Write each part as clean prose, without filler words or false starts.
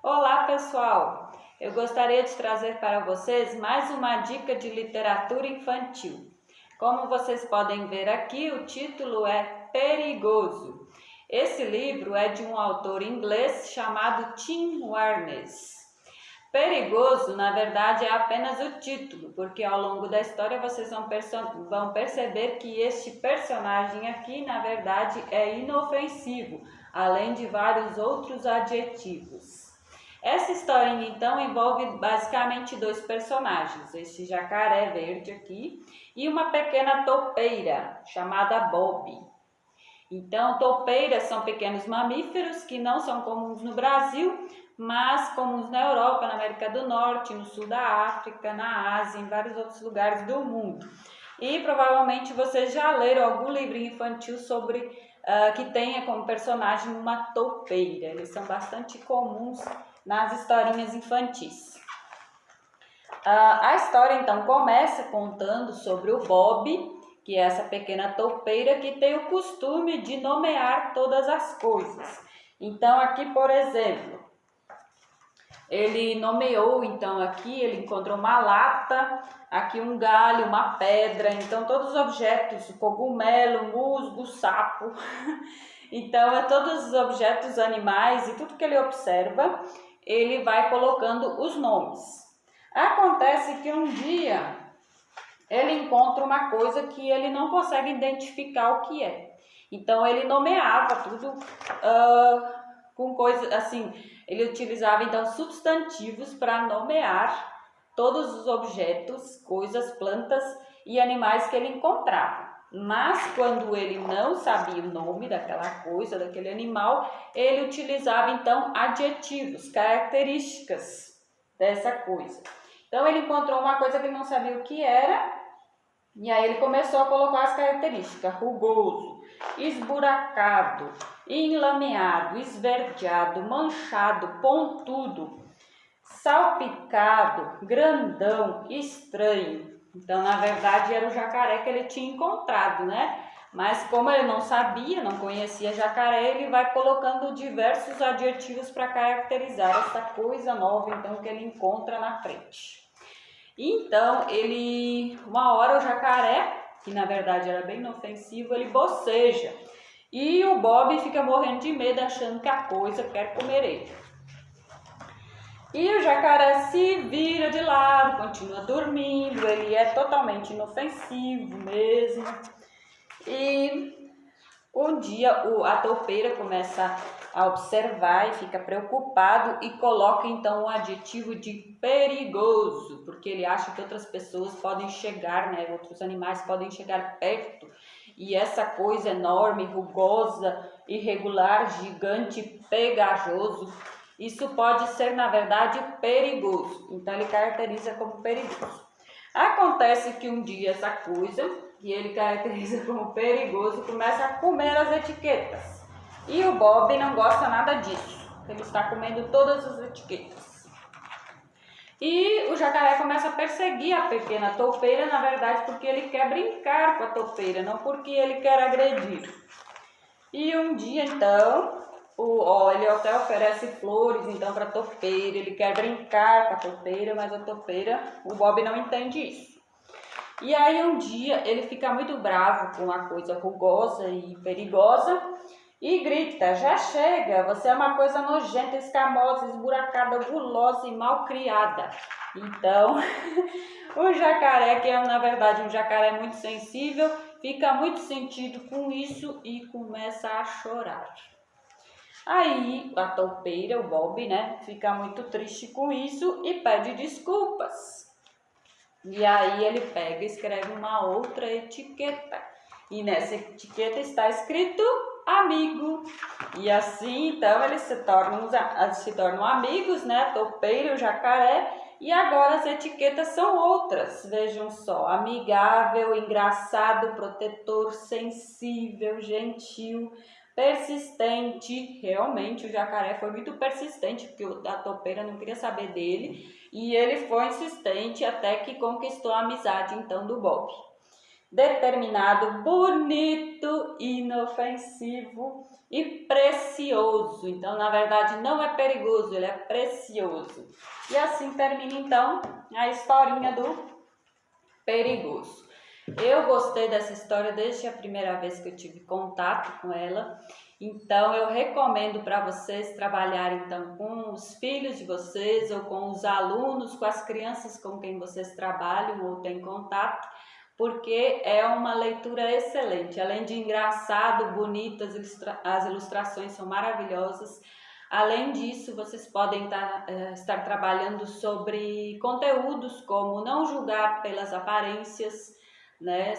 Olá, pessoal! Eu gostaria de trazer para vocês mais uma dica de literatura infantil. Como vocês podem ver aqui, o título é Perigoso. Esse livro é de um autor inglês chamado Tim Warnes. Perigoso, na verdade, é apenas o título, porque ao longo da história vocês vão perceber que este personagem aqui, na verdade, é inofensivo, além de vários outros adjetivos. Essa historinha, então, envolve basicamente dois personagens, este jacaré verde aqui e uma pequena toupeira chamada Bob. Então, toupeiras são pequenos mamíferos que não são comuns no Brasil, mas comuns na Europa, na América do Norte, no sul da África, na Ásia, em vários outros lugares do mundo. E provavelmente vocês já leram algum livrinho infantil sobre que tenha como personagem uma toupeira. Eles são bastante comuns nas historinhas infantis. A história então começa contando sobre o Bob, que é essa pequena toupeira que tem o costume de nomear todas as coisas. Então aqui, por exemplo, ele nomeou, então aqui ele encontrou uma lata, aqui um galho, uma pedra, então todos os objetos, o cogumelo, musgo, sapo, então todos os objetos animais e tudo que ele observa, ele vai colocando os nomes. Acontece que um dia ele encontra uma coisa que ele não consegue identificar o que é. Então ele nomeava tudo com coisas assim, ele utilizava então substantivos para nomear todos os objetos, coisas, plantas e animais que ele encontrava. Mas quando ele não sabia o nome daquela coisa, daquele animal, ele utilizava então adjetivos, características dessa coisa. Então ele encontrou uma coisa que ele não sabia o que era, e aí ele começou a colocar as características: rugoso, esburacado, enlameado, esverdeado, manchado, pontudo, salpicado, grandão, estranho. Então, na verdade, era o jacaré que ele tinha encontrado, né? Mas como ele não sabia, não conhecia jacaré, ele vai colocando diversos adjetivos para caracterizar essa coisa nova, então, que ele encontra na frente. Então, uma hora o jacaré, que na verdade era bem inofensivo, ele boceja. E o Bob fica morrendo de medo, achando que a coisa quer comer ele. E o jacaré se vira de lado, continua dormindo, ele é totalmente inofensivo mesmo. E um dia a toupeira começa a observar e fica preocupado e coloca então o adjetivo de perigoso, porque ele acha que outras pessoas podem chegar, né? Outros animais podem chegar perto. E essa coisa enorme, rugosa, irregular, gigante, pegajoso, isso pode ser, na verdade, perigoso. Então, ele caracteriza como perigoso. Acontece que um dia essa coisa, que ele caracteriza como perigoso, começa a comer as etiquetas. E o Bob não gosta nada disso. Ele está comendo todas as etiquetas. E o jacaré começa a perseguir a pequena toupeira, na verdade, porque ele quer brincar com a toupeira, não porque ele quer agredir. E um dia, então, ele até oferece flores então para a toupeira, ele quer brincar com a toupeira, mas a toupeira, o Bob não entende isso. E aí um dia ele fica muito bravo com a coisa rugosa e perigosa e grita: já chega, você é uma coisa nojenta, escamosa, esburacada, gulosa e mal criada. Então, o jacaré, que é na verdade um jacaré muito sensível, fica muito sentido com isso e começa a chorar. Aí a toupeira, o Bob, né, fica muito triste com isso e pede desculpas. E aí ele pega e escreve uma outra etiqueta. E nessa etiqueta está escrito amigo. E assim, então, eles se tornam amigos, né, a toupeira e o jacaré. E agora as etiquetas são outras, vejam só: amigável, engraçado, protetor, sensível, gentil, persistente. Realmente o jacaré foi muito persistente, porque a toupeira não queria saber dele, e ele foi insistente até que conquistou a amizade então do Bob. determinado, bonito, inofensivo e precioso. Então, na verdade, não é perigoso, ele é precioso. E assim termina, então, a historinha do perigoso. Eu gostei dessa história desde a primeira vez que eu tive contato com ela. Então, eu recomendo para vocês trabalharem então com os filhos de vocês ou com os alunos, com as crianças com quem vocês trabalham ou têm contato, porque é uma leitura excelente. Além de engraçado, bonito, as ilustrações são maravilhosas. Além disso, vocês podem estar trabalhando sobre conteúdos como não julgar pelas aparências, né?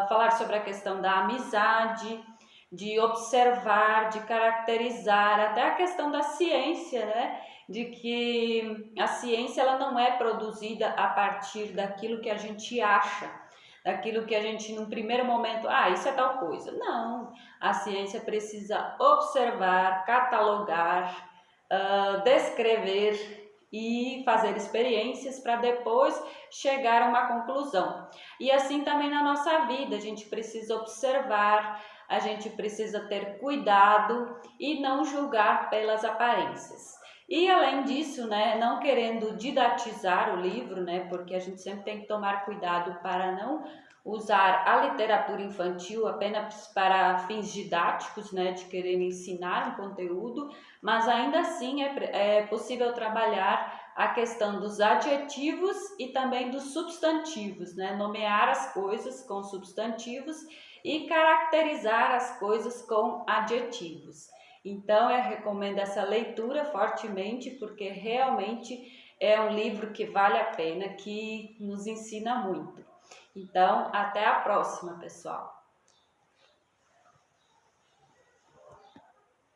Falar sobre a questão da amizade, de observar, de caracterizar, até a questão da ciência, né? De que a ciência ela não é produzida a partir daquilo que a gente acha, daquilo que a gente num primeiro momento, isso é tal coisa. Não, a ciência precisa observar, catalogar, descrever e fazer experiências para depois chegar a uma conclusão. E assim também na nossa vida, a gente precisa observar, a gente precisa ter cuidado e não julgar pelas aparências. E além disso, né, não querendo didatizar o livro, né, porque a gente sempre tem que tomar cuidado para não usar a literatura infantil apenas para fins didáticos, né, de querer ensinar um conteúdo, mas ainda assim é possível trabalhar a questão dos adjetivos e também dos substantivos, né, nomear as coisas com substantivos e caracterizar as coisas com adjetivos. Então, eu recomendo essa leitura fortemente, porque realmente é um livro que vale a pena, que nos ensina muito. Então, até a próxima, pessoal!